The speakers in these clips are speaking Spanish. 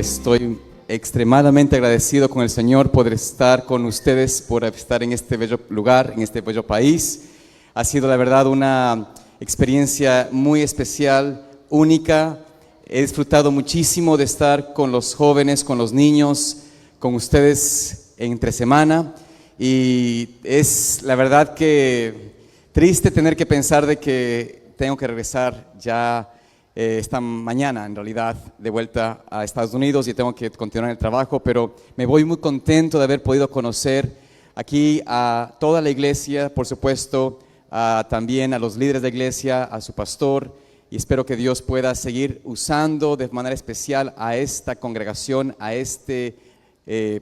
Estoy extremadamente agradecido con el Señor por estar con ustedes, por estar en este bello lugar, en este bello país. Ha sido la verdad una experiencia muy especial, única. He disfrutado muchísimo de estar con los jóvenes, con los niños, con ustedes entre semana. Y es la verdad que triste tener que pensar de que tengo que regresar ya esta mañana, en realidad, de vuelta a Estados Unidos y tengo que continuar el trabajo, pero me voy muy contento de haber podido conocer aquí a toda la iglesia, por supuesto, también a los líderes de la iglesia, a su pastor, y espero que Dios pueda seguir usando de manera especial a esta congregación, a este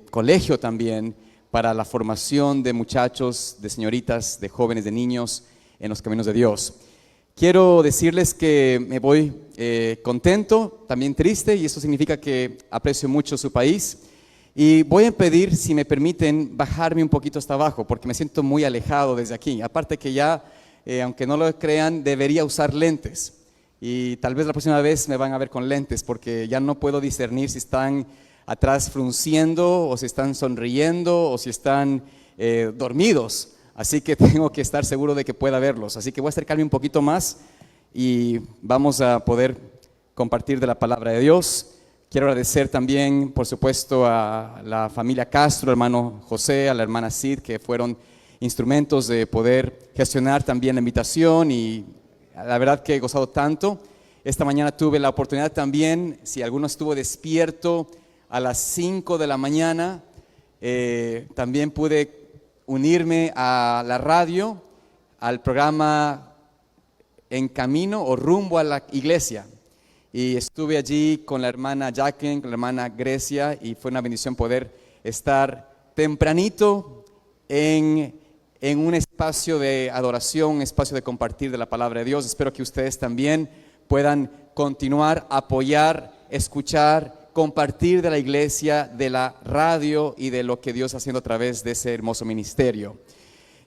colegio también, para la formación de muchachos, de señoritas, de jóvenes, de niños en los caminos de Dios. Quiero decirles que me voy contento, también triste, y eso significa que aprecio mucho su país. Y voy a pedir, si me permiten, bajarme un poquito hasta abajo, porque me siento muy alejado desde aquí. Aparte que ya, aunque no lo crean, debería usar lentes. Y tal vez la próxima vez me van a ver con lentes, porque ya no puedo discernir si están atrás frunciendo, o si están sonriendo, o si están dormidos. Así que tengo que estar seguro de que pueda verlos. Así que voy a acercarme un poquito más y vamos a poder compartir de la palabra de Dios. Quiero agradecer también, por supuesto, a la familia Castro, al hermano José, a la hermana Cid, que fueron instrumentos de poder gestionar también la invitación, y la verdad que he gozado tanto. Esta mañana tuve la oportunidad también, si alguno estuvo despierto a las 5 de la mañana, también pude unirme a la radio, al programa En Camino o Rumbo a la Iglesia. Y estuve allí con la hermana Jacqueline, con la hermana Grecia, y fue una bendición poder estar tempranito en un espacio de adoración, un espacio de compartir de la palabra de Dios. Espero que ustedes también puedan continuar, apoyar, escuchar, compartir de la iglesia, de la radio y de lo que Dios está haciendo a través de ese hermoso ministerio.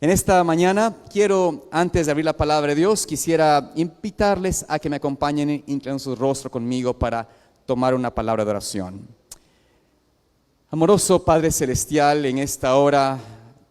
En esta mañana quiero, antes de abrir la palabra de Dios, quisiera invitarles a que me acompañen inclinando su rostro conmigo para tomar una palabra de oración. Amoroso Padre Celestial, en esta hora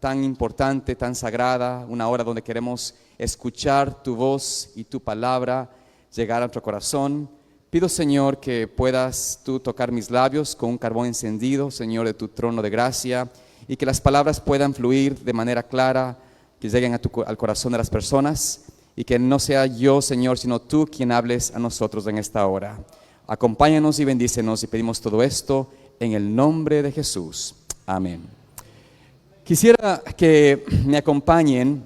tan importante, tan sagrada, una hora donde queremos escuchar tu voz y tu palabra llegar a nuestro corazón, pido, Señor, que puedas tú tocar mis labios con un carbón encendido, Señor, de tu trono de gracia, y que las palabras puedan fluir de manera clara, que lleguen al corazón de las personas, y que no sea yo, Señor, sino tú quien hables a nosotros en esta hora. Acompáñanos y bendícenos, y pedimos todo esto en el nombre de Jesús. Amén. Quisiera que me acompañen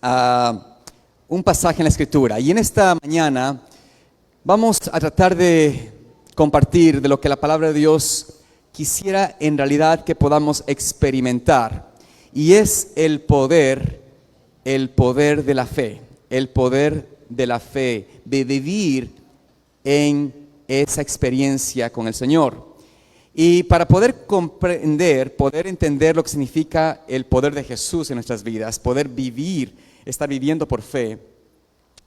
a un pasaje en la Escritura, y en esta mañana vamos a tratar de compartir de lo que la palabra de Dios quisiera en realidad que podamos experimentar, y es el poder de la fe, el poder de la fe, de vivir en esa experiencia con el Señor. Y para poder comprender, poder entender lo que significa el poder de Jesús en nuestras vidas, poder vivir, estar viviendo por fe,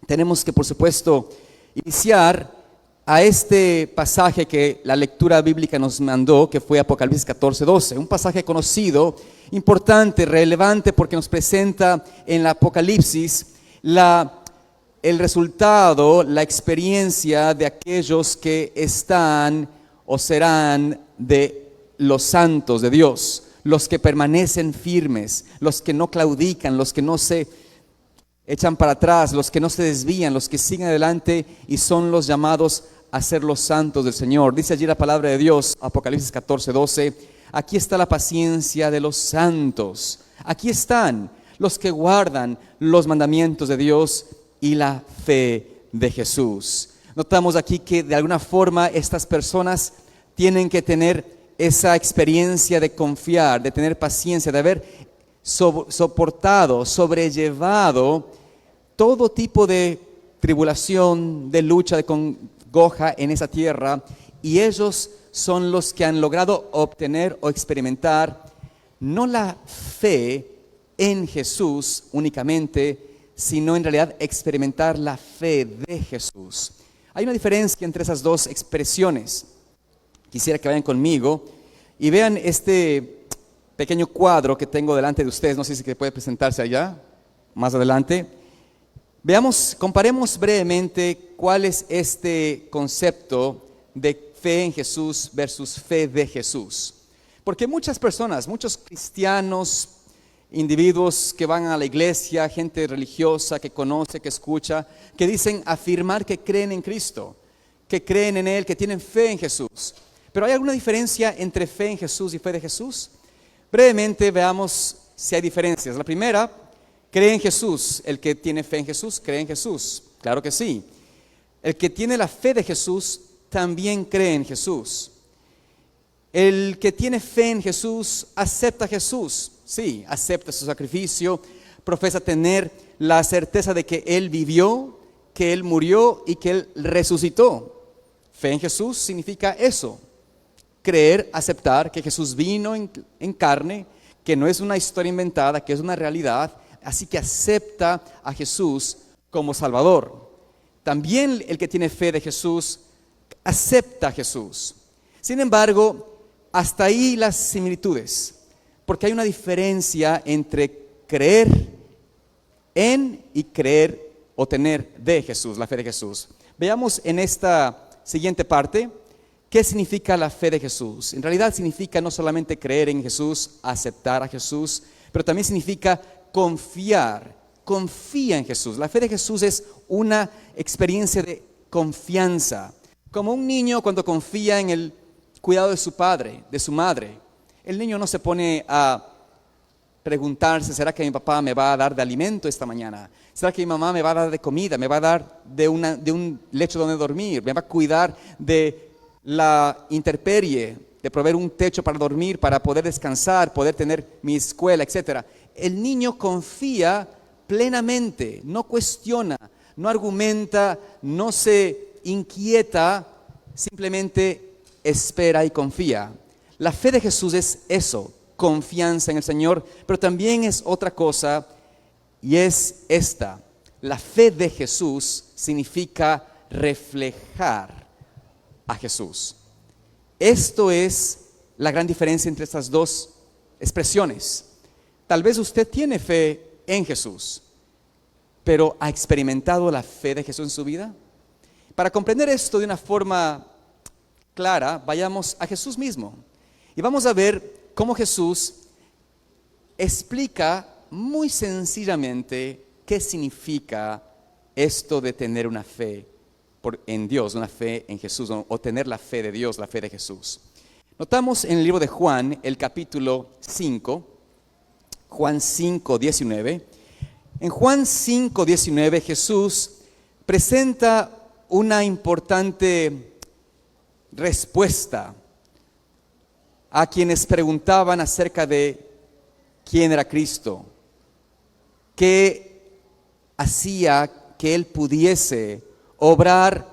tenemos que, por supuesto, iniciar a este pasaje que la lectura bíblica nos mandó, que fue Apocalipsis 14:12, un pasaje conocido, importante, relevante, porque nos presenta en el Apocalipsis el resultado, la experiencia de aquellos que están o serán de los santos de Dios, los que permanecen firmes, los que no claudican, los que no se echan para atrás, los que no se desvían, los que siguen adelante y son los llamados a ser los santos del Señor. Dice allí la palabra de Dios, Apocalipsis 14:12, aquí está la paciencia de los santos. Aquí están los que guardan los mandamientos de Dios y la fe de Jesús. Notamos aquí que de alguna forma estas personas tienen que tener esa experiencia de confiar, de tener paciencia, de haber soportado, sobrellevado todo tipo de tribulación, de lucha, de congoja en esa tierra, y ellos son los que han logrado obtener o experimentar no la fe en Jesús únicamente, sino en realidad experimentar la fe de Jesús. Hay una diferencia entre esas dos expresiones. Quisiera que vayan conmigo y vean este pequeño cuadro que tengo delante de ustedes. No sé si puede presentarse allá, más adelante. Veamos, comparemos brevemente cuál es este concepto de fe en Jesús versus fe de Jesús. Porque muchas personas, muchos cristianos, individuos que van a la iglesia, gente religiosa que conoce, que escucha, que dicen afirmar que creen en Cristo, que creen en Él, que tienen fe en Jesús. Pero ¿hay alguna diferencia entre fe en Jesús y fe de Jesús? Brevemente veamos si hay diferencias. La primera, cree en Jesús. El que tiene fe en Jesús, cree en Jesús. Claro que sí. El que tiene la fe de Jesús, también cree en Jesús. El que tiene fe en Jesús, acepta a Jesús. Sí, acepta su sacrificio, profesa tener la certeza de que Él vivió, que Él murió y que Él resucitó. Fe en Jesús significa eso. Creer, aceptar que Jesús vino en carne, que no es una historia inventada, que es una realidad. Así que acepta a Jesús como Salvador. También el que tiene fe de Jesús, acepta a Jesús. Sin embargo, hasta ahí las similitudes. Porque hay una diferencia entre creer en y creer o tener de Jesús, la fe de Jesús. Veamos en esta siguiente parte qué significa la fe de Jesús. En realidad significa no solamente creer en Jesús, aceptar a Jesús, pero también significa confiar. Confía en Jesús. La fe de Jesús es una experiencia de confianza. Como un niño cuando confía en el cuidado de su padre, de su madre. El niño no se pone a preguntarse, ¿será que mi papá me va a dar de alimento esta mañana? ¿Será que mi mamá me va a dar de comida? ¿Me va a dar de un lecho donde dormir? ¿Me va a cuidar de la intemperie? ¿De proveer un techo para dormir, para poder descansar, poder tener mi escuela, etcétera? El niño confía plenamente, no cuestiona, no argumenta, no se inquieta, simplemente espera y confía. La fe de Jesús es eso, confianza en el Señor, pero también es otra cosa y es esta. La fe de Jesús significa reflejar a Jesús. Esto es la gran diferencia entre estas dos expresiones. Tal vez usted tiene fe en Jesús, pero ¿ha experimentado la fe de Jesús en su vida? Para comprender esto de una forma clara, vayamos a Jesús mismo. Y vamos a ver cómo Jesús explica muy sencillamente qué significa esto de tener una fe en Dios, una fe en Jesús, o tener la fe de Dios, la fe de Jesús. Notamos en el libro de Juan, el capítulo 5, Juan 5, 19. En Juan 5, 19, Jesús presenta una importante respuesta a quienes preguntaban acerca de quién era Cristo, qué hacía que Él pudiese obrar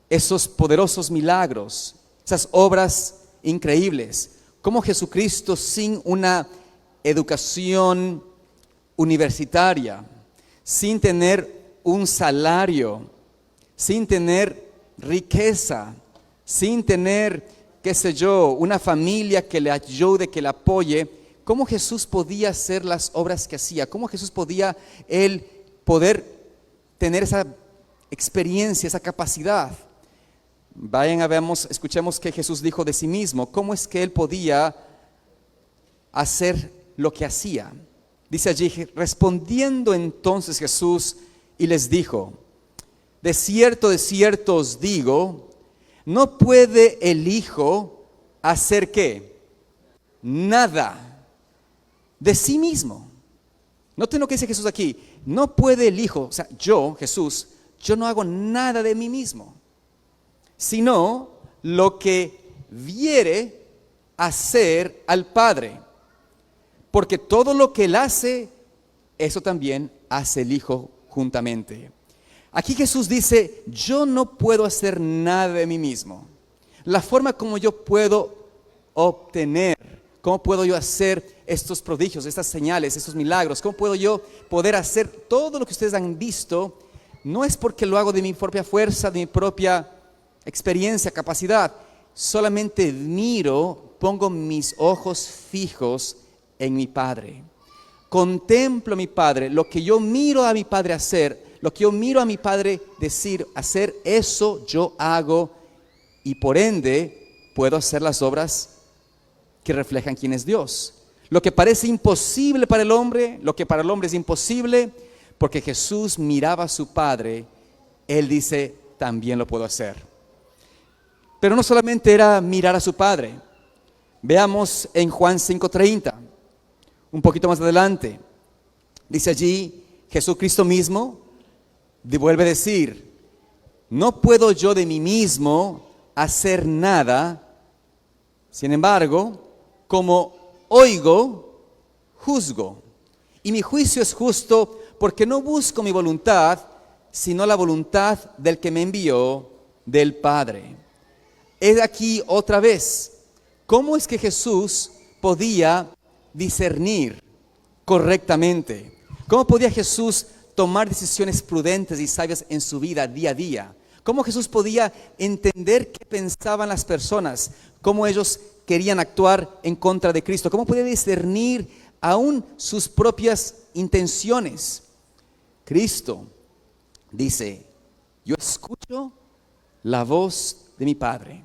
esos poderosos milagros, esas obras increíbles, cómo Jesucristo sin una educación universitaria, sin tener un salario, sin tener riqueza, sin tener qué sé yo, una familia que le ayude, que le apoye, ¿cómo Jesús podía hacer las obras que hacía? ¿Cómo Jesús podía Él poder tener esa experiencia, esa capacidad? Vayan a veamos, escuchemos qué Jesús dijo de sí mismo. ¿Cómo es que Él podía hacer lo que hacía? Dice allí, respondiendo entonces Jesús y les dijo, de cierto os digo, no puede el Hijo hacer ¿qué? Nada de sí mismo. Noten lo que dice Jesús aquí. No puede el Hijo, o sea, yo, Jesús, yo no hago nada de mí mismo, sino lo que viere hacer al Padre. Porque todo lo que Él hace, eso también hace el Hijo juntamente. Aquí Jesús dice, yo no puedo hacer nada de mí mismo. La forma como yo puedo obtener, cómo puedo yo hacer estos prodigios, estas señales, estos milagros, cómo puedo yo poder hacer todo lo que ustedes han visto, no es porque lo hago de mi propia fuerza, de mi propia experiencia, capacidad. solamente miro, pongo mis ojos fijos en mi Padre. Contemplo a mi Padre, lo que yo miro a mi Padre hacer, lo que yo miro a mi Padre decir, hacer, eso yo hago y por ende puedo hacer las obras que reflejan quién es Dios. Lo que parece imposible para el hombre, lo que para el hombre es imposible, porque Jesús miraba a su Padre, Él dice, también lo puedo hacer. Pero no solamente era mirar a su Padre. Veamos en Juan 5:30, un poquito más adelante. Dice allí, Jesucristo mismo vuelve a decir, no puedo yo de mí mismo hacer nada, sin embargo, como oigo, juzgo. Y mi juicio es justo porque no busco mi voluntad, sino la voluntad del que me envió, del Padre. Es aquí otra vez, ¿cómo es que Jesús podía discernir correctamente? ¿Cómo podía Jesús tomar decisiones prudentes y sabias en su vida día a día? ¿Cómo Jesús podía entender qué pensaban las personas? ¿Cómo ellos querían actuar en contra de Cristo? ¿Cómo podía discernir aún sus propias intenciones? Cristo dice, yo escucho la voz de mi Padre.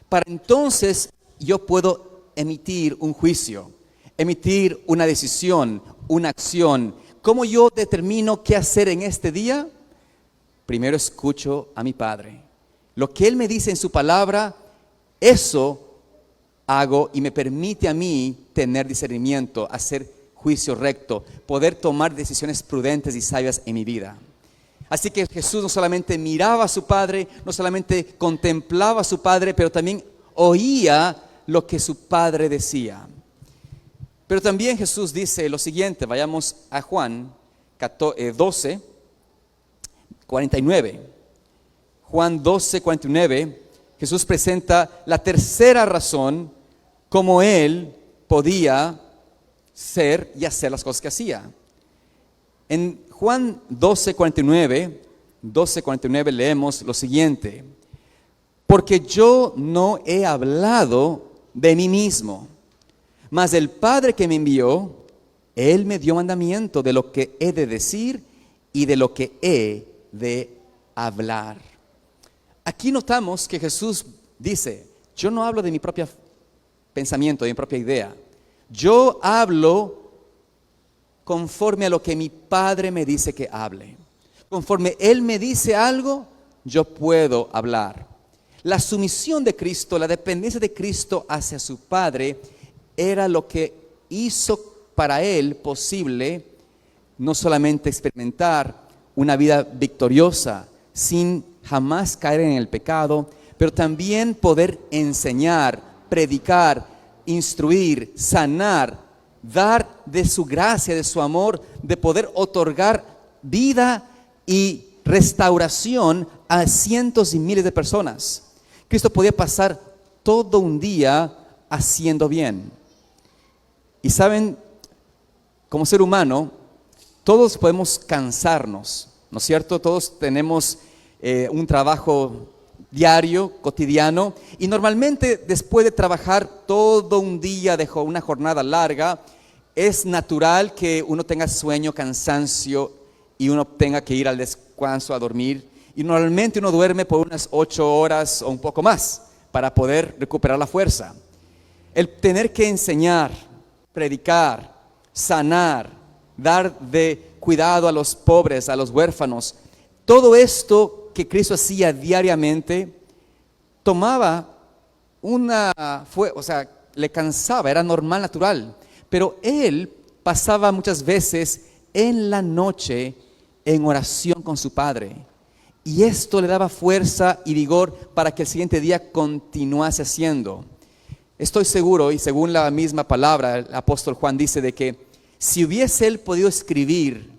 Para entonces yo puedo emitir un juicio, emitir una decisión, una acción. ¿Cómo yo determino qué hacer en este día? Primero escucho a mi Padre. Lo que Él me dice en su palabra, eso hago y me permite a mí tener discernimiento, hacer juicio recto, poder tomar decisiones prudentes y sabias en mi vida. Así que Jesús no solamente miraba a su Padre, no solamente contemplaba a su Padre, pero también oía lo que su Padre decía. Pero también Jesús dice lo siguiente, vayamos a Juan 12, 49. Juan 12, 49, Jesús presenta la tercera razón cómo Él podía ser y hacer las cosas que hacía. En Juan 12, 49 leemos lo siguiente, porque yo no he hablado de mí mismo, mas el Padre que me envió, Él me dio mandamiento de lo que he de decir y de lo que he de hablar. Aquí notamos que Jesús dice, yo no hablo de mi propio pensamiento, de mi propia idea. Yo hablo conforme a lo que mi Padre me dice que hable. Conforme Él me dice algo, yo puedo hablar. La sumisión de Cristo, la dependencia de Cristo hacia su Padre, era lo que hizo para Él posible no solamente experimentar una vida victoriosa, sin jamás caer en el pecado, pero también poder enseñar, predicar, instruir, sanar, dar de su gracia, de su amor, de poder otorgar vida y restauración a cientos y miles de personas. Cristo podía pasar todo un día haciendo bien. Y saben, como ser humano, todos podemos cansarnos, ¿no es cierto? Todos tenemos un trabajo diario, cotidiano, y normalmente después de trabajar todo un día de una jornada larga, es natural que uno tenga sueño, cansancio y uno tenga que ir al descanso a dormir, y normalmente uno duerme por unas 8 horas o un poco más para poder recuperar la fuerza. El tener que enseñar, predicar, sanar, dar de cuidado a los pobres, a los huérfanos, todo esto que Cristo hacía diariamente, le cansaba, era normal, natural, pero Él pasaba muchas veces en la noche en oración con su Padre, y esto le daba fuerza y vigor para que el siguiente día continuase haciendo. Estoy seguro, y según la misma palabra, el apóstol Juan dice de que si hubiese Él podido escribir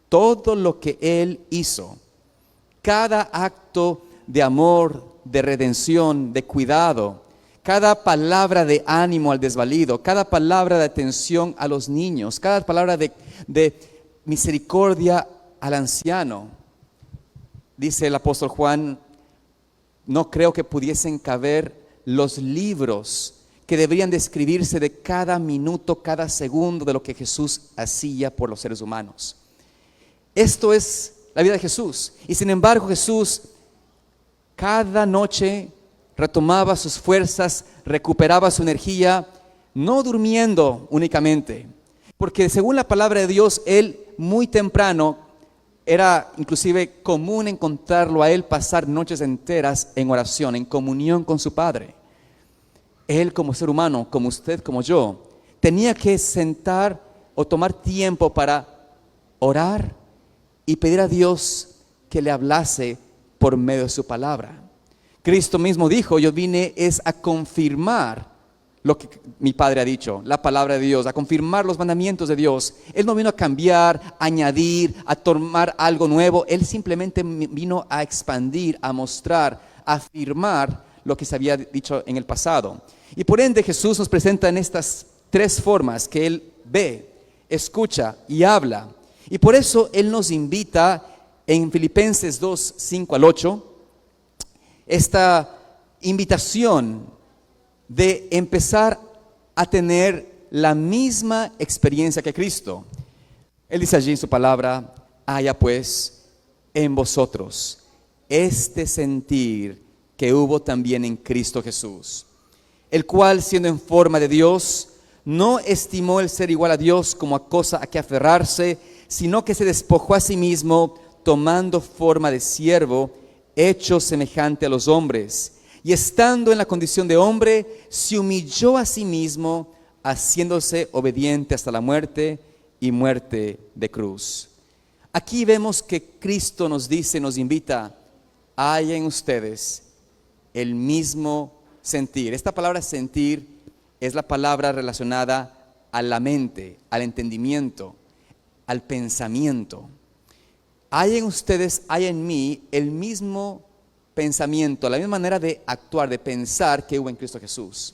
todo lo que Él hizo, cada acto de amor, de redención, de cuidado, cada palabra de ánimo al desvalido, cada palabra de atención a los niños, cada palabra de misericordia al anciano, dice el apóstol Juan, no creo que pudiesen caber los libros que deberían describirse de cada minuto, cada segundo de lo que Jesús hacía por los seres humanos. Esto es la vida de Jesús. Y sin embargo, Jesús cada noche retomaba sus fuerzas, recuperaba su energía, no durmiendo únicamente, porque según la palabra de Dios, Él muy temprano, era inclusive común encontrarlo a Él pasar noches enteras en oración, en comunión con su Padre. Él como ser humano, como usted, como yo, tenía que sentar o tomar tiempo para orar y pedir a Dios que le hablase por medio de su palabra. Cristo mismo dijo, yo vine es a confirmar lo que mi Padre ha dicho, la palabra de Dios, a confirmar los mandamientos de Dios. Él no vino a cambiar, a añadir, a tomar algo nuevo. Él simplemente vino a expandir, a mostrar, a afirmar lo que se había dicho en el pasado. Y por ende Jesús nos presenta en estas tres formas que Él ve, escucha y habla. Y por eso Él nos invita en Filipenses 2, 5 al 8, esta invitación de empezar a tener la misma experiencia que Cristo. Él dice allí en su palabra, haya pues en vosotros este sentir que hubo también en Cristo Jesús, el cual siendo en forma de Dios, no estimó el ser igual a Dios como a cosa a que aferrarse, sino que se despojó a sí mismo, tomando forma de siervo, hecho semejante a los hombres, y estando en la condición de hombre, se humilló a sí mismo, haciéndose obediente hasta la muerte y muerte de cruz. Aquí vemos que Cristo nos dice, nos invita, haya en ustedes el mismo sentir. Esta palabra sentir es la palabra relacionada a la mente, al entendimiento, al pensamiento. Hay en ustedes, hay en mí el mismo pensamiento, la misma manera de actuar, de pensar que hubo en Cristo Jesús.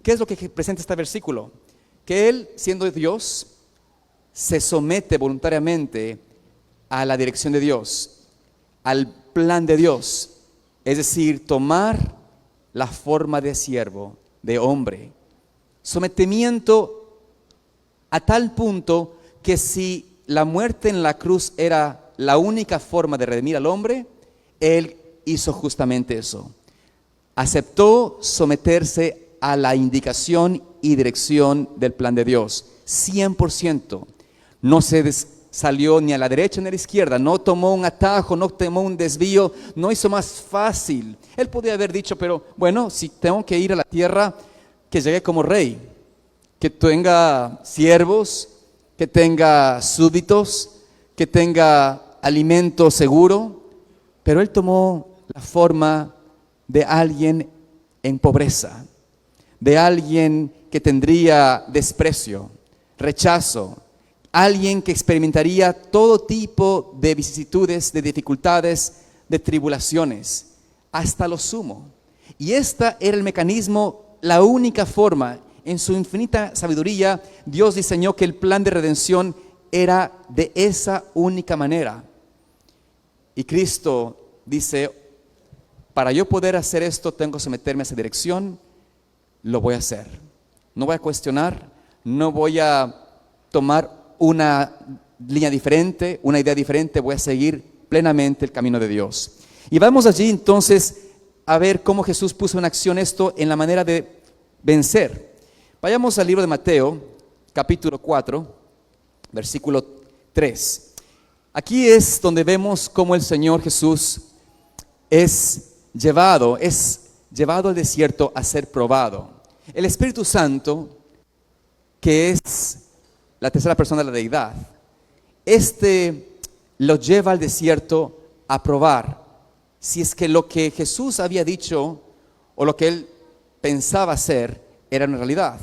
¿Qué es lo que presenta este versículo? Que Él, siendo Dios, se somete voluntariamente a la dirección de Dios, al plan de Dios. Es decir, tomar la forma de siervo, de hombre. Sometimiento a tal punto que si la muerte en la cruz era la única forma de redimir al hombre, Él hizo justamente eso. Aceptó someterse a la indicación y dirección del plan de Dios, 100%. No se salió ni a la derecha ni a la izquierda, no tomó un atajo, no tomó un desvío, no hizo más fácil. Él podía haber dicho, pero bueno, si tengo que ir a la tierra, que llegue como rey, que tenga siervos, que tenga súbditos, que tenga alimento seguro. Pero Él tomó la forma de alguien en pobreza, de alguien que tendría desprecio, rechazo, alguien que experimentaría todo tipo de vicisitudes, de dificultades, de tribulaciones, hasta lo sumo. Y este era el mecanismo, la única forma. En su infinita sabiduría, Dios diseñó que el plan de redención era de esa única manera. Y Cristo dice, para yo poder hacer esto, tengo que someterme a esa dirección, lo voy a hacer. No voy a cuestionar, no voy a tomar una línea diferente, una idea diferente, voy a seguir plenamente el camino de Dios. Y vamos allí entonces a ver cómo Jesús puso en acción esto en la manera de vencer. Vayamos al libro de Mateo, capítulo 4, versículo 3. Aquí es donde vemos cómo el Señor Jesús es llevado al desierto a ser probado. El Espíritu Santo, que es la tercera persona de la deidad, lo lleva al desierto a probar si es que lo que Jesús había dicho o lo que Él pensaba hacer era una realidad.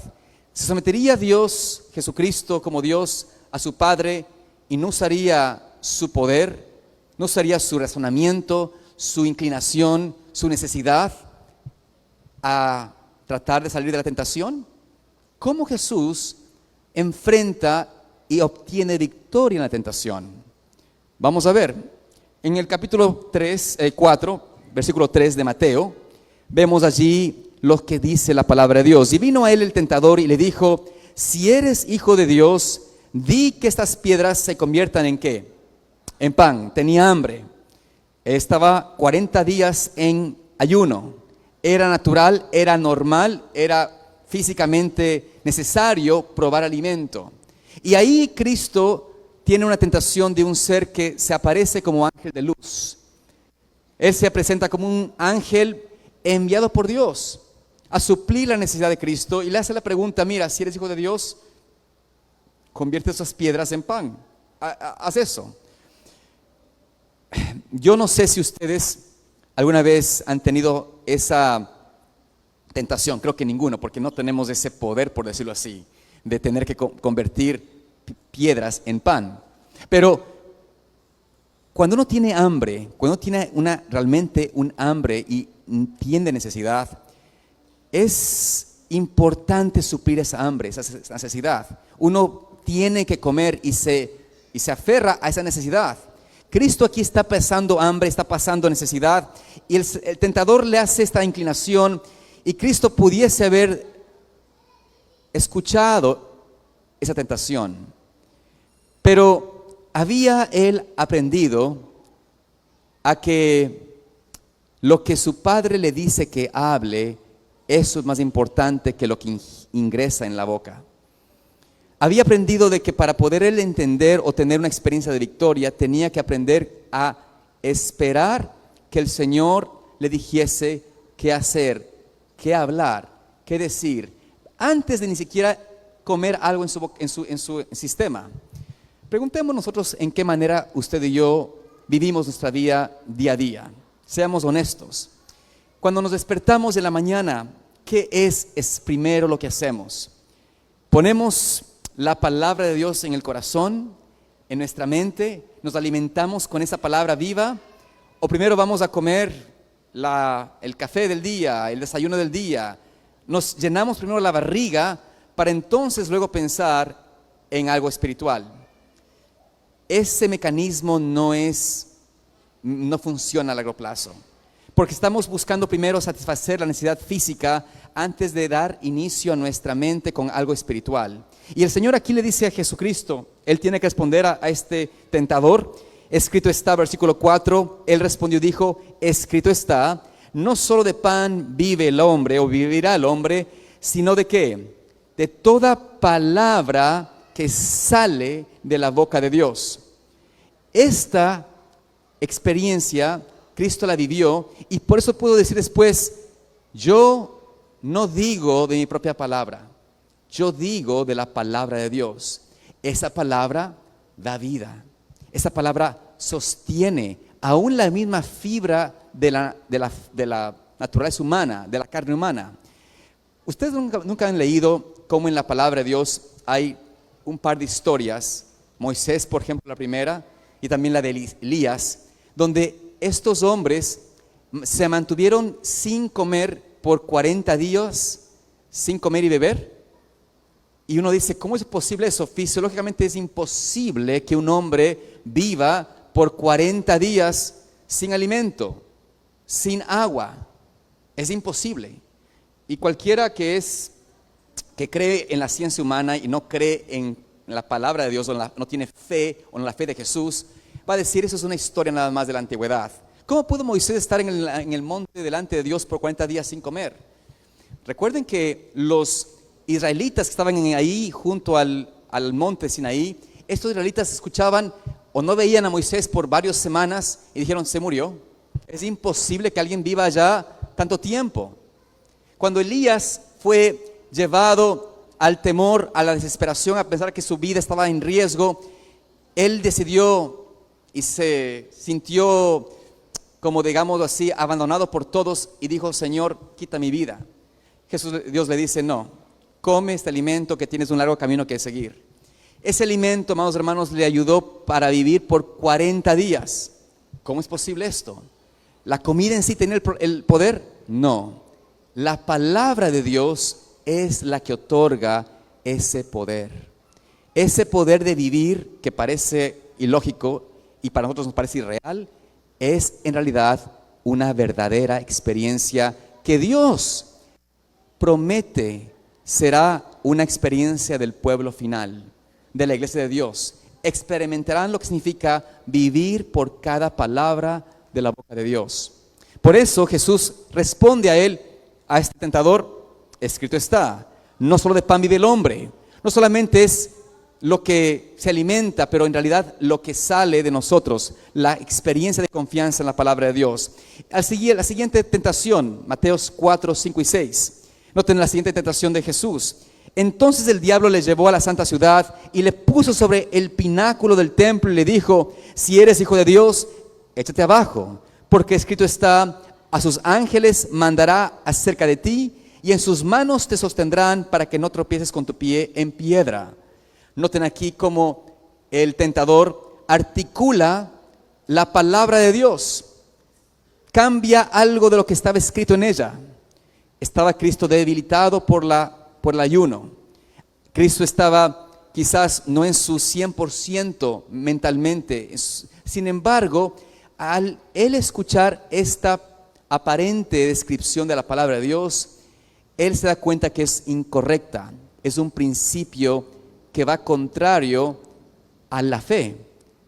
¿Se sometería Dios, Jesucristo como Dios, a su Padre y no usaría su poder, no usaría su razonamiento, su inclinación, su necesidad a tratar de salir de la tentación? ¿Cómo Jesús enfrenta y obtiene victoria en la tentación? Vamos a ver, en el capítulo 4, versículo 3 de Mateo, vemos allí lo que dice la palabra de Dios. Y vino a él el tentador y le dijo: si eres hijo de Dios, di que estas piedras se conviertan ¿en qué? En pan. Tenía hambre. Estaba 40 días en ayuno. Era natural, era normal, era físicamente necesario probar alimento. Y ahí Cristo tiene una tentación de un ser que se aparece como ángel de luz. Él se presenta como un ángel enviado por Dios a suplir la necesidad de Cristo y le hace la pregunta: mira, si eres hijo de Dios, convierte esas piedras en pan. Haz eso. Yo no sé si ustedes alguna vez han tenido esa tentación. Creo que ninguno, porque no tenemos ese poder, por decirlo así, de tener que convertir piedras en pan. Pero cuando uno tiene hambre, cuando uno tiene realmente un hambre y tiene necesidad, es importante suplir esa hambre, esa necesidad. Uno tiene que comer y se aferra a esa necesidad. Cristo aquí está pasando hambre, está pasando necesidad, y el tentador le hace esta inclinación, y Cristo pudiese haber escuchado esa tentación. Pero había él aprendido a que lo que su padre le dice que hable, eso es más importante que lo que ingresa en la boca. Había aprendido de que para poder él entender o tener una experiencia de victoria, tenía que aprender a esperar que el Señor le dijese qué hacer, qué hablar, qué decir, antes de ni siquiera comer algo en su sistema. Preguntemos nosotros en qué manera usted y yo vivimos nuestra vida día a día. Seamos honestos. Cuando nos despertamos en la mañana, ¿qué es primero lo que hacemos? Ponemos la palabra de Dios en el corazón, en nuestra mente, nos alimentamos con esa palabra viva, o primero vamos a comer el café del día, el desayuno del día, nos llenamos primero la barriga para entonces luego pensar en algo espiritual. Ese mecanismo no funciona a largo plazo, porque estamos buscando primero satisfacer la necesidad física antes de dar inicio a nuestra mente con algo espiritual. Y el Señor aquí le dice a Jesucristo, Él tiene que responder a este tentador. Escrito está, versículo 4, Él respondió y dijo: escrito está, no solo de pan vive el hombre o vivirá el hombre, sino de ¿qué? De toda palabra que sale de la boca de Dios. Esta experiencia Cristo la vivió, y por eso puedo decir después: yo no digo de mi propia palabra, yo digo de la palabra de Dios. Esa palabra da vida, esa palabra sostiene aún la misma fibra de la naturaleza humana, de la carne humana. Ustedes nunca han leído cómo en la palabra de Dios hay un par de historias, Moisés por ejemplo la primera, y también la de Elías, donde estos hombres se mantuvieron sin comer por 40 días, sin comer y beber. Y uno dice: ¿cómo es posible eso? Fisiológicamente es imposible que un hombre viva por 40 días sin alimento, sin agua. Es imposible. Y cualquiera que cree en la ciencia humana y no cree en la palabra de Dios, no tiene fe o en la fe de Jesús, va a decir: eso es una historia nada más de la antigüedad. ¿Cómo pudo Moisés estar en el monte delante de Dios por 40 días sin comer? Recuerden que los israelitas que estaban ahí junto al monte Sinaí, estos israelitas escuchaban o no veían a Moisés por varias semanas y dijeron: se murió. Es imposible que alguien viva allá tanto tiempo. Cuando Elías fue llevado al temor, a la desesperación, a pensar que su vida estaba en riesgo, él decidió y se sintió, como digamos así, abandonado por todos, y dijo: Señor, quita mi vida. Dios le dice: no, come este alimento que tienes un largo camino que seguir. Ese alimento, amados hermanos, le ayudó para vivir por 40 días. ¿Cómo es posible esto? ¿La comida en sí tiene el poder? No. La palabra de Dios es la que otorga ese poder. Ese poder de vivir, que parece ilógico y para nosotros nos parece irreal, es en realidad una verdadera experiencia que Dios promete será una experiencia del pueblo final, de la iglesia de Dios. Experimentarán lo que significa vivir por cada palabra de la boca de Dios. Por eso Jesús responde a él, a este tentador: escrito está, no solo de pan vive el hombre. No solamente es lo que se alimenta, pero en realidad lo que sale de nosotros, la experiencia de confianza en la palabra de Dios. La siguiente tentación, Mateos 4, 5 y 6. Noten la siguiente tentación de Jesús. Entonces el diablo le llevó a la santa ciudad y le puso sobre el pináculo del templo y le dijo: si eres hijo de Dios, échate abajo, porque escrito está: a sus ángeles mandará acerca de ti, y en sus manos te sostendrán para que no tropieces con tu pie en piedra. Noten aquí cómo el tentador articula la palabra de Dios, cambia algo de lo que estaba escrito en ella. Estaba Cristo debilitado por el ayuno. Cristo estaba quizás no en su 100% mentalmente. Sin embargo, al él escuchar esta aparente descripción de la palabra de Dios, él se da cuenta que es incorrecta. Es un principio que va contrario a la fe,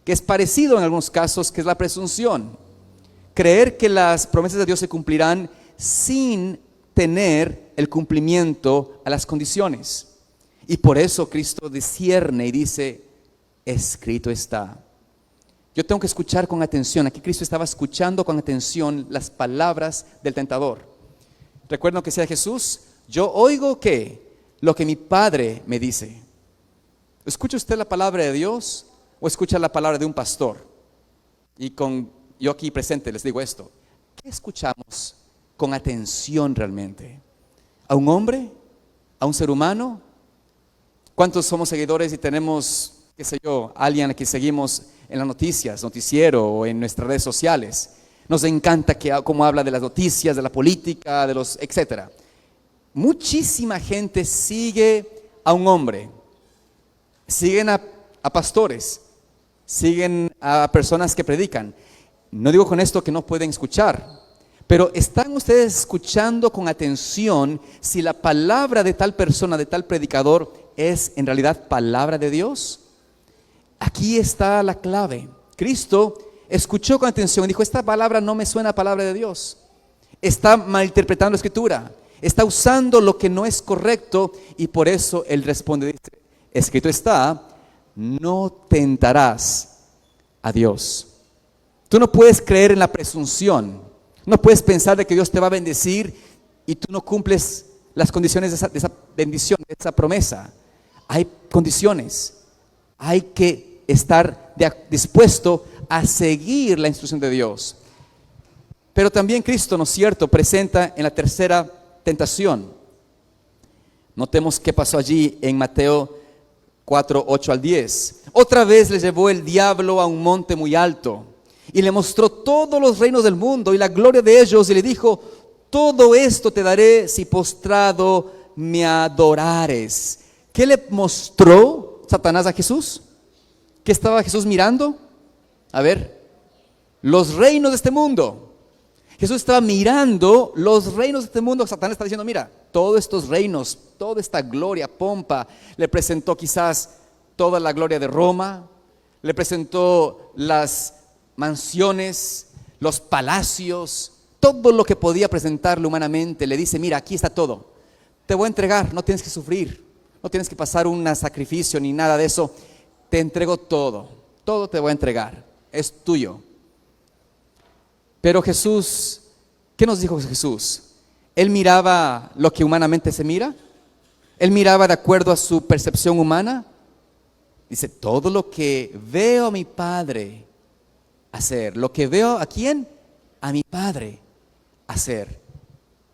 que es parecido en algunos casos, que es la presunción. Creer que las promesas de Dios se cumplirán sin tener el cumplimiento a las condiciones. Y por eso Cristo discierne y dice: escrito está. Yo tengo que escuchar con atención. Aquí Cristo estaba escuchando con atención las palabras del tentador. Recuerden lo que decía Jesús: yo oigo que lo que mi Padre me dice. ¿Escucha usted la palabra de Dios o escucha la palabra de un pastor? Y yo aquí presente les digo esto: ¿qué escuchamos con atención realmente? ¿A un hombre? ¿A un ser humano? ¿Cuántos somos seguidores y tenemos, qué sé yo, alguien a quien seguimos en las noticias, noticiero o en nuestras redes sociales? Nos encanta cómo habla de las noticias, de la política, de los etcétera. Muchísima gente sigue a un hombre, siguen a pastores, siguen a personas que predican. No digo con esto que no pueden escuchar, pero ¿están ustedes escuchando con atención si la palabra de tal persona, de tal predicador, es en realidad palabra de Dios? Aquí está la clave. Cristo escuchó con atención y dijo: esta palabra no me suena a palabra de Dios. Está malinterpretando la escritura, está usando lo que no es correcto, y por eso él responde, dice: escrito está, no tentarás a Dios. Tú no puedes creer en la presunción, no puedes pensar de que Dios te va a bendecir y tú no cumples las condiciones de esa bendición, de esa promesa. Hay condiciones, hay que estar dispuesto a seguir la instrucción de Dios. Pero también Cristo, ¿no es cierto?, presenta en la tercera tentación. Notemos qué pasó allí en Mateo 4, 8 al 10. Otra vez le llevó el diablo a un monte muy alto y le mostró todos los reinos del mundo y la gloria de ellos, y le dijo: todo esto te daré si postrado me adorares. ¿Qué le mostró Satanás a Jesús? ¿Qué estaba Jesús mirando? A ver, los reinos de este mundo. Jesús estaba mirando los reinos de este mundo. Satanás está diciendo: mira, todos estos reinos, toda esta gloria, pompa. Le presentó quizás toda la gloria de Roma, le presentó las mansiones, los palacios, todo lo que podía presentarle humanamente. Le dice: mira, aquí está todo, te voy a entregar, no tienes que sufrir, no tienes que pasar un sacrificio ni nada de eso, te entrego todo, todo te voy a entregar, es tuyo. Pero Jesús, ¿qué nos dijo Jesús? Él miraba lo que humanamente se mira, él miraba de acuerdo a su percepción humana. Dice: todo lo que veo a mi Padre hacer, lo que veo ¿a quién? A mi Padre hacer,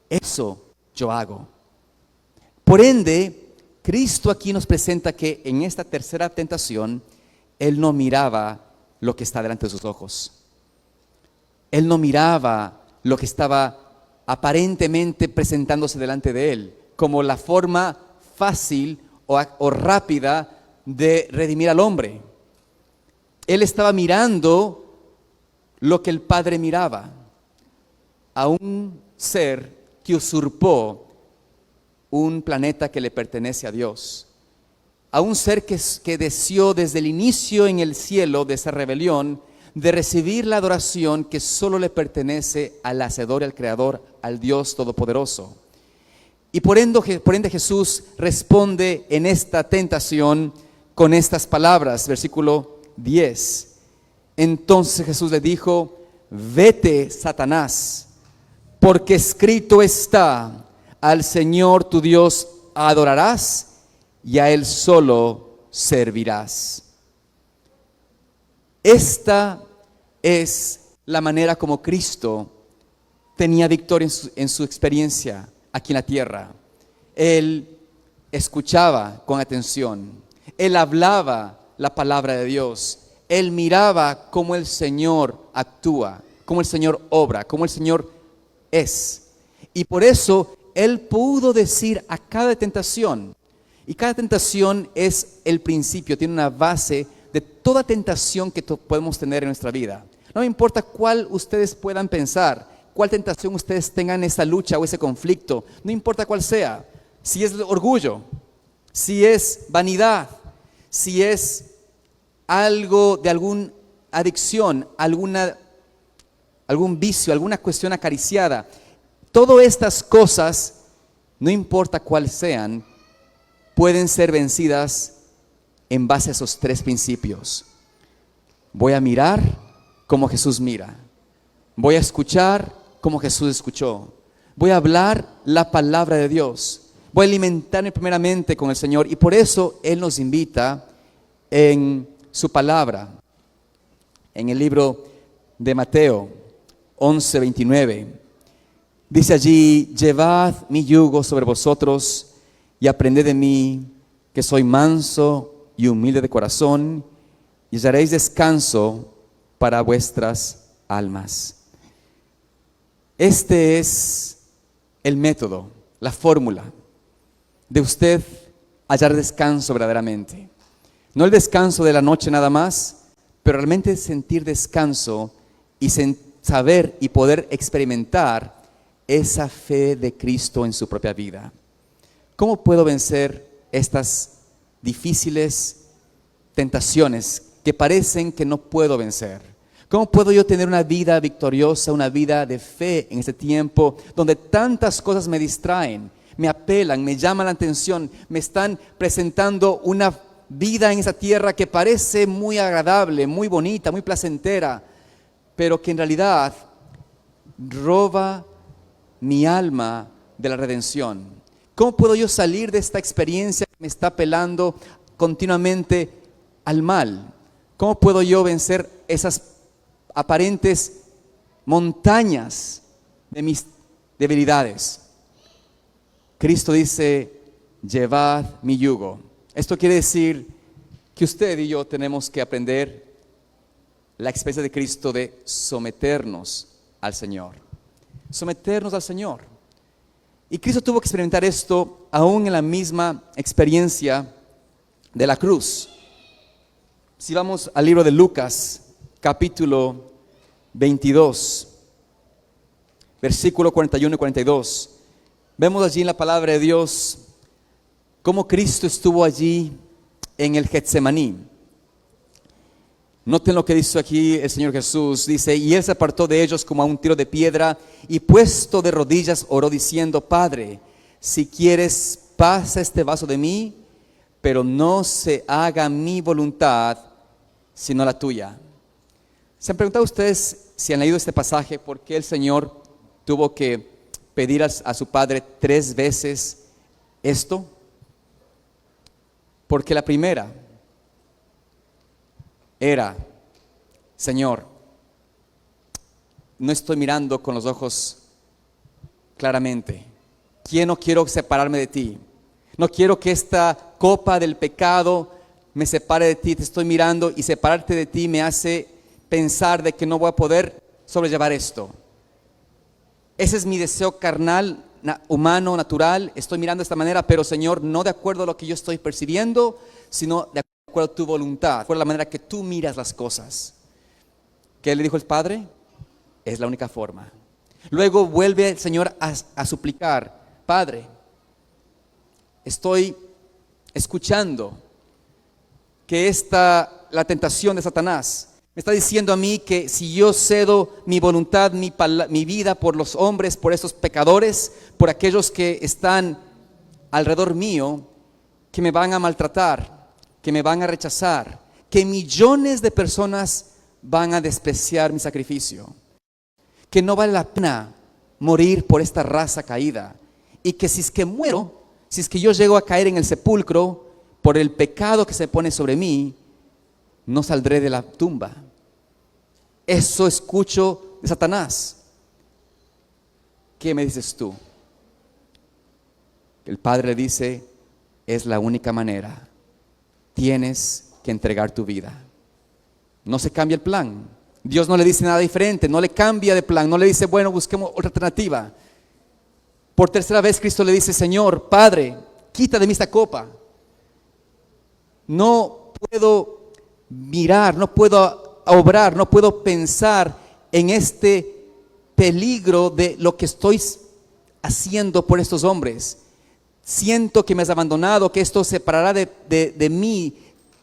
eso yo hago. Por ende, Cristo aquí nos presenta que en esta tercera tentación, él no miraba lo que está delante de sus ojos. Él no miraba lo que estaba aparentemente presentándose delante de él como la forma fácil o rápida de redimir al hombre. Él estaba mirando lo que el Padre miraba, a un ser que usurpó un planeta que le pertenece a Dios, a un ser que deseó desde el inicio en el cielo de esa rebelión, de recibir la adoración que solo le pertenece al Hacedor y al Creador, al Dios Todopoderoso. Y por ende Jesús responde en esta tentación con estas palabras, versículo 10. Entonces Jesús le dijo: vete, Satanás, porque escrito está: al Señor tu Dios adorarás y a Él solo servirás. Esta es la manera como Cristo tenía victoria en su experiencia aquí en la tierra. Él escuchaba con atención, Él hablaba la palabra de Dios, Él miraba cómo el Señor actúa, cómo el Señor obra, cómo el Señor es. Y por eso Él pudo decir a cada tentación, y cada tentación es el principio, tiene una base de toda tentación que podemos tener en nuestra vida. No me importa cuál ustedes puedan pensar, cuál tentación ustedes tengan esa lucha o ese conflicto, no importa cuál sea, si es orgullo, si es vanidad, si es algo de alguna adicción, algún vicio, alguna cuestión acariciada, todas estas cosas, no importa cuáles sean, pueden ser vencidas en base a esos tres principios. Voy a mirar como Jesús mira. Voy a escuchar como Jesús escuchó. Voy a hablar la palabra de Dios. Voy a alimentarme primeramente con el Señor. Y por eso Él nos invita en su palabra. En el libro de Mateo 11:29. Dice allí: llevad mi yugo sobre vosotros y aprended de mí, que soy manso y humilde de corazón, y hallaréis descanso para vuestras almas. Este es el método, la fórmula de usted hallar descanso verdaderamente. No el descanso de la noche nada más, pero realmente sentir descanso y saber y poder experimentar esa fe de Cristo en su propia vida. ¿Cómo puedo vencer estas difíciles tentaciones que parecen que no puedo vencer? ¿Cómo puedo yo tener una vida victoriosa, una vida de fe en este tiempo donde tantas cosas me distraen, me apelan, me llaman la atención, me están presentando una vida en esa tierra que parece muy agradable, muy bonita, muy placentera, pero que en realidad roba mi alma de la redención? ¿Cómo puedo yo salir de esta experiencia que me está apelando continuamente al mal? ¿Cómo puedo yo vencer esas aparentes montañas de mis debilidades? Cristo dice: llevad mi yugo. Esto quiere decir que usted y yo tenemos que aprender la experiencia de Cristo de someternos al Señor. Someternos al Señor. Y Cristo tuvo que experimentar esto aún en la misma experiencia de la cruz. Si vamos al libro de Lucas, capítulo 22, versículo 41 y 42, vemos allí en la palabra de Dios cómo Cristo estuvo allí en el Getsemaní. Noten lo que dice aquí el Señor Jesús. Dice: y Él se apartó de ellos como a un tiro de piedra, y puesto de rodillas oró diciendo: Padre, si quieres, pasa este vaso de mí, pero no se haga mi voluntad, sino la tuya. ¿Se han preguntado ustedes, si han leído este pasaje, por qué el Señor tuvo que pedir a su Padre 3 veces esto? Porque la primera era: Señor, no estoy mirando con los ojos claramente. No quiero separarme de ti. No quiero que esta copa del pecado me separe de ti. Te estoy mirando y separarte de ti me hace pensar de que no voy a poder sobrellevar esto. Ese es mi deseo carnal, humano, natural. Estoy mirando de esta manera, pero Señor, no de acuerdo a lo que yo estoy percibiendo, sino de acuerdo a tu voluntad, de acuerdo a la manera que tú miras las cosas. ¿Qué le dijo el Padre? Es la única forma. Luego vuelve el Señor a suplicar: Padre, estoy escuchando que la tentación de Satanás me está diciendo a mí que si yo cedo mi voluntad, mi vida por los hombres, por esos pecadores, por aquellos que están alrededor mío, que me van a maltratar, que me van a rechazar, que millones de personas van a despreciar mi sacrificio, que no vale la pena morir por esta raza caída, y que si es que muero, si es que yo llego a caer en el sepulcro por el pecado que se pone sobre mí, no saldré de la tumba. Eso escucho de Satanás. ¿Qué me dices tú? El Padre le dice, es la única manera. Tienes que entregar tu vida. No se cambia el plan. Dios no le dice nada diferente, no le cambia de plan, no le dice, bueno, busquemos otra alternativa. Por tercera vez Cristo le dice, Señor, Padre, quita de mí esta copa. No puedo mirar, no puedo obrar, no puedo pensar en este peligro de lo que estoy haciendo por estos hombres. Siento que me has abandonado, que esto separará de mí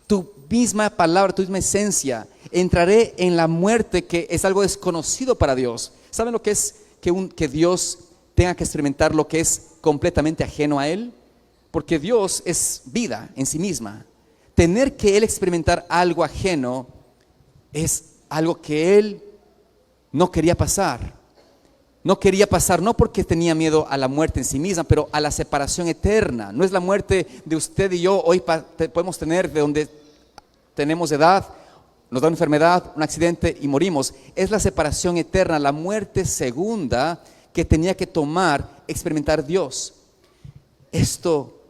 tu misma palabra, tu misma esencia. Entraré en la muerte, que es algo desconocido para Dios. ¿Saben lo que es que Dios tenga que experimentar lo que es completamente ajeno a Él? Porque Dios es vida en sí misma. Tener que Él experimentar algo ajeno es algo que Él no quería pasar. No quería pasar, no porque tenía miedo a la muerte en sí misma, pero a la separación eterna. No es la muerte de usted y yo, hoy podemos tener de donde tenemos edad, nos da una enfermedad, un accidente y morimos. Es la separación eterna, la muerte segunda que tenía que experimentar Dios. Esto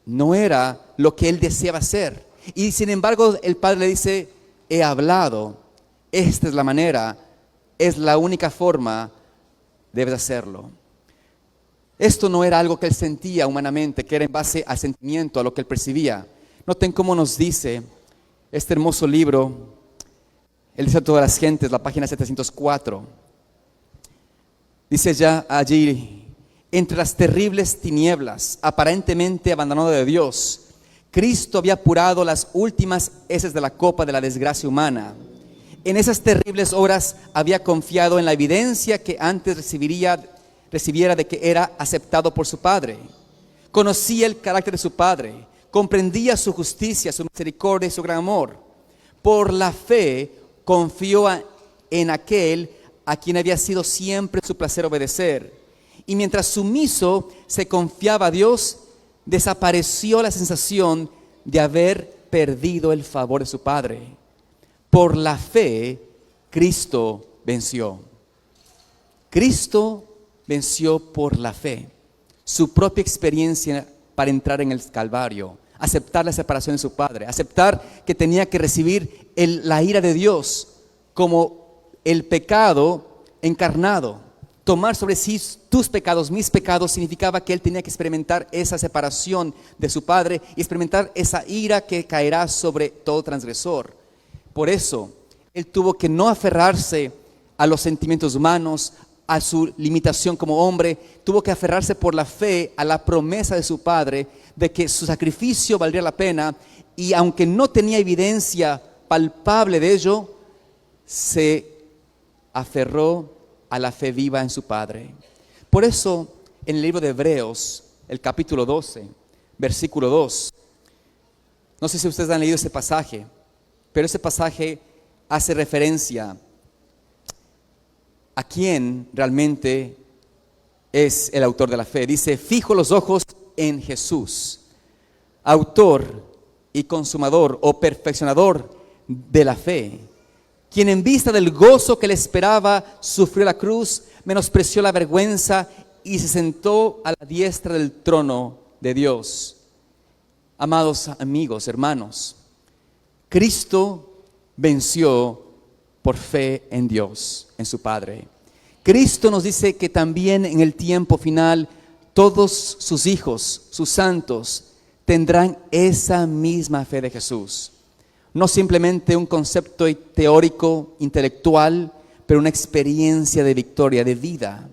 no era lo que Él deseaba hacer. Y sin embargo el Padre le dice, he hablado, esta es la manera, es la única forma, debes hacerlo. Esto no era algo que Él sentía humanamente, que era en base al sentimiento, a lo que Él percibía. Noten cómo nos dice este hermoso libro, Él dice a todas las gentes, la página 704. Dice ya allí, entre las terribles tinieblas, aparentemente abandonado de Dios, Cristo había apurado las últimas heces de la copa de la desgracia humana. En esas terribles horas había confiado en la evidencia que antes recibiera de que era aceptado por su Padre. Conocía el carácter de su Padre, comprendía su justicia, su misericordia y su gran amor. Por la fe confió en aquel a quien había sido siempre su placer obedecer. Y mientras sumiso se confiaba a Dios, desapareció la sensación de haber perdido el favor de su Padre. Por la fe, Cristo venció. Cristo venció por la fe. Su propia experiencia para entrar en el Calvario, aceptar la separación de su Padre, aceptar que tenía que recibir la ira de Dios como el pecado encarnado. Tomar sobre sí tus pecados, mis pecados, significaba que Él tenía que experimentar esa separación de su Padre y experimentar esa ira que caerá sobre todo transgresor. Por eso, Él tuvo que no aferrarse a los sentimientos humanos, a su limitación como hombre, tuvo que aferrarse por la fe a la promesa de su Padre de que su sacrificio valdría la pena, y aunque no tenía evidencia palpable de ello, se aferró a la fe viva en su Padre. Por eso, en el libro de Hebreos, el capítulo 12, versículo 2, no sé si ustedes han leído ese pasaje, pero ese pasaje hace referencia a quién realmente es el autor de la fe. Dice, fijo los ojos en Jesús, autor y consumador o perfeccionador de la fe, quien en vista del gozo que le esperaba sufrió la cruz, menospreció la vergüenza y se sentó a la diestra del trono de Dios. Amados amigos, hermanos, Cristo venció por fe en Dios, en su Padre. Cristo nos dice que también en el tiempo final todos sus hijos, sus santos, tendrán esa misma fe de Jesús. No simplemente un concepto teórico, intelectual, pero una experiencia de victoria, de vida.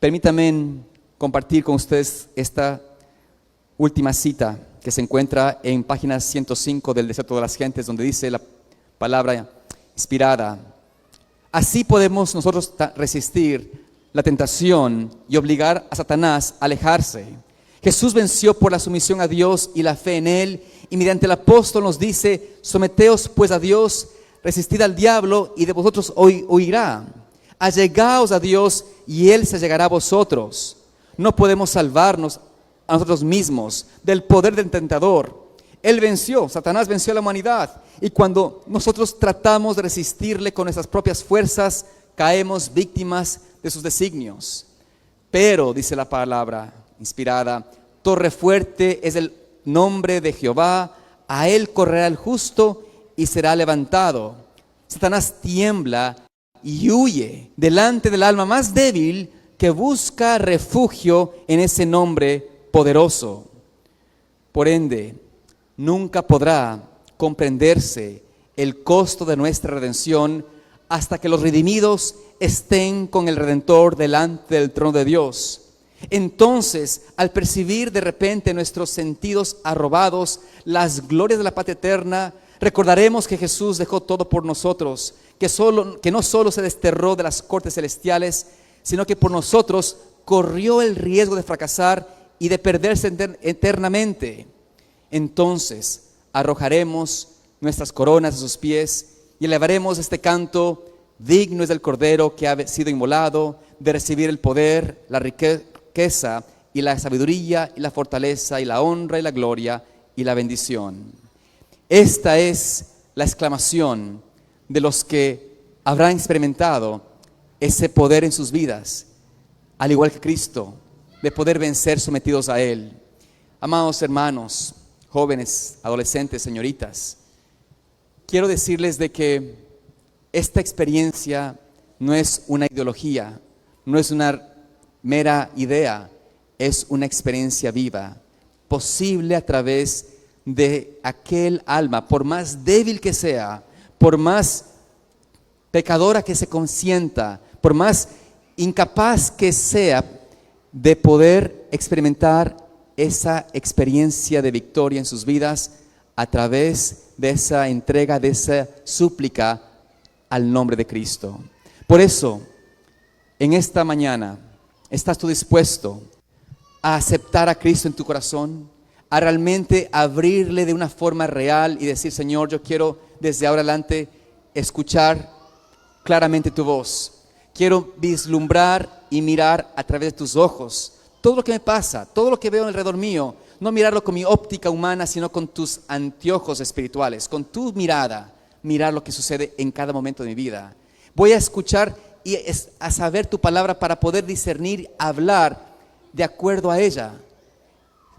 Permítanme compartir con ustedes esta última cita que se encuentra en página 105 del Desierto de las Gentes, donde dice la palabra inspirada: así podemos nosotros resistir la tentación y obligar a Satanás a alejarse. Jesús venció por la sumisión a Dios y la fe en Él, y mediante el apóstol nos dice: someteos pues a Dios, resistid al diablo, y de vosotros huirá. Allegaos a Dios, y Él se allegará a vosotros. No podemos salvarnos a nosotros mismos del poder del tentador. Él venció, Satanás venció a la humanidad, y cuando nosotros tratamos de resistirle con nuestras propias fuerzas, caemos víctimas de sus designios. Pero, dice la palabra inspirada, torre fuerte es el nombre de Jehová, a él correrá el justo y será levantado. Satanás tiembla y huye delante del alma más débil que busca refugio en ese nombre poderoso. Por ende, nunca podrá comprenderse el costo de nuestra redención hasta que los redimidos estén con el Redentor delante del trono de Dios. Entonces, al percibir de repente nuestros sentidos arrobados las glorias de la patria eterna, recordaremos que Jesús dejó todo por nosotros, que no solo se desterró de las cortes celestiales, sino que por nosotros corrió el riesgo de fracasar y de perderse eternamente. Entonces arrojaremos nuestras coronas a sus pies y elevaremos este canto: digno es del Cordero que ha sido inmolado, de recibir el poder, la riqueza y la sabiduría y la fortaleza y la honra y la gloria y la bendición. Esta es la exclamación de los que habrán experimentado ese poder en sus vidas, al igual que Cristo, de poder vencer sometidos a Él. Amados hermanos, jóvenes, adolescentes, señoritas, quiero decirles de que esta experiencia no es una ideología, no es una mera idea, es una experiencia viva, posible a través de aquel alma, por más débil que sea, por más pecadora que se consienta, por más incapaz que sea, de poder experimentar esa experiencia de victoria en sus vidas a través de esa entrega, de esa súplica al nombre de Cristo. Por eso, en esta mañana, ¿estás tú dispuesto a aceptar a Cristo en tu corazón? A realmente abrirle de una forma real y decir: Señor, yo quiero desde ahora adelante escuchar claramente tu voz. Quiero vislumbrar y mirar a través de tus ojos todo lo que me pasa, todo lo que veo alrededor mío. No mirarlo con mi óptica humana, sino con tus anteojos espirituales, con tu mirada, mirar lo que sucede en cada momento de mi vida. Voy a escuchar y a saber tu palabra para poder discernir, hablar de acuerdo a ella.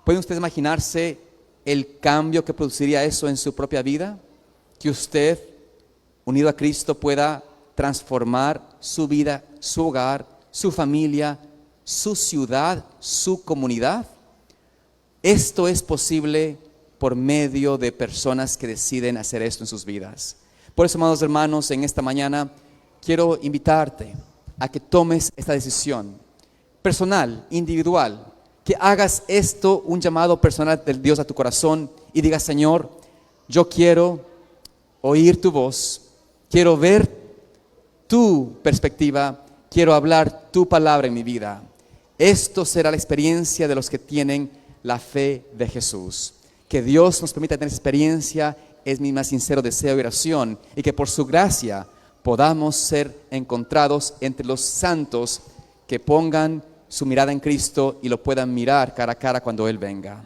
¿Pueden ustedes imaginarse el cambio que produciría eso en su propia vida? Que usted, unido a Cristo, pueda transformar su vida, su hogar, su familia, su ciudad, su comunidad. Esto es posible por medio de personas que deciden hacer esto en sus vidas. Por eso, amados hermanos, en esta mañana quiero invitarte a que tomes esta decisión personal, individual, que hagas esto un llamado personal del Dios a tu corazón y digas: Señor, yo quiero oír tu voz, quiero ver tu perspectiva, quiero hablar tu palabra en mi vida. Esto será la experiencia de los que tienen la fe de Jesús. Que Dios nos permita tener experiencia es mi más sincero deseo y oración, y que por su gracia podamos ser encontrados entre los santos que pongan su mirada en Cristo y lo puedan mirar cara a cara cuando Él venga.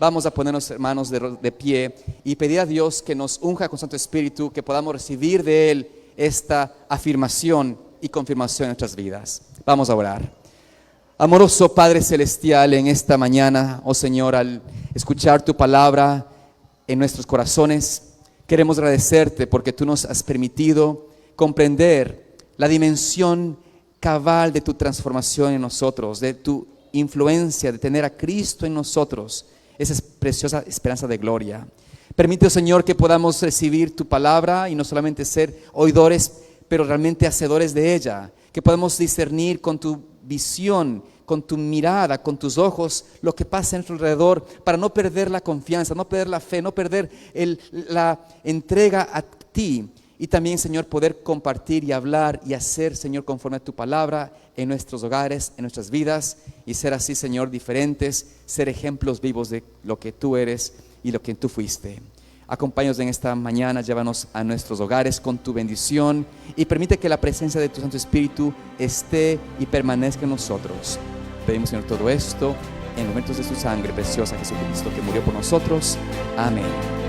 Vamos a ponernos, hermanos, de pie y pedir a Dios que nos unja con Santo Espíritu, que podamos recibir de Él esta afirmación y confirmación en nuestras vidas. Vamos a orar. Amoroso Padre Celestial, en esta mañana, oh Señor, al escuchar tu palabra en nuestros corazones, queremos agradecerte porque tú nos has permitido comprender la dimensión cabal de tu transformación en nosotros, de tu influencia, de tener a Cristo en nosotros, esa preciosa esperanza de gloria. Permite, oh Señor, que podamos recibir tu palabra y no solamente ser oidores, pero realmente hacedores de ella, que podamos discernir con tu visión, con tu mirada, con tus ojos, lo que pasa en tu alrededor, para no perder la confianza, no perder la fe, no perder la entrega a ti. Y también, Señor, poder compartir y hablar y hacer, Señor, conforme a tu palabra en nuestros hogares, en nuestras vidas, y ser así, Señor, diferentes, ser ejemplos vivos de lo que tú eres y lo que tú fuiste. Acompáñanos en esta mañana, llévanos a nuestros hogares con tu bendición y permite que la presencia de tu Santo Espíritu esté y permanezca en nosotros. Pedimos, Señor, todo esto en momentos de su sangre preciosa, Jesucristo, que murió por nosotros. Amén.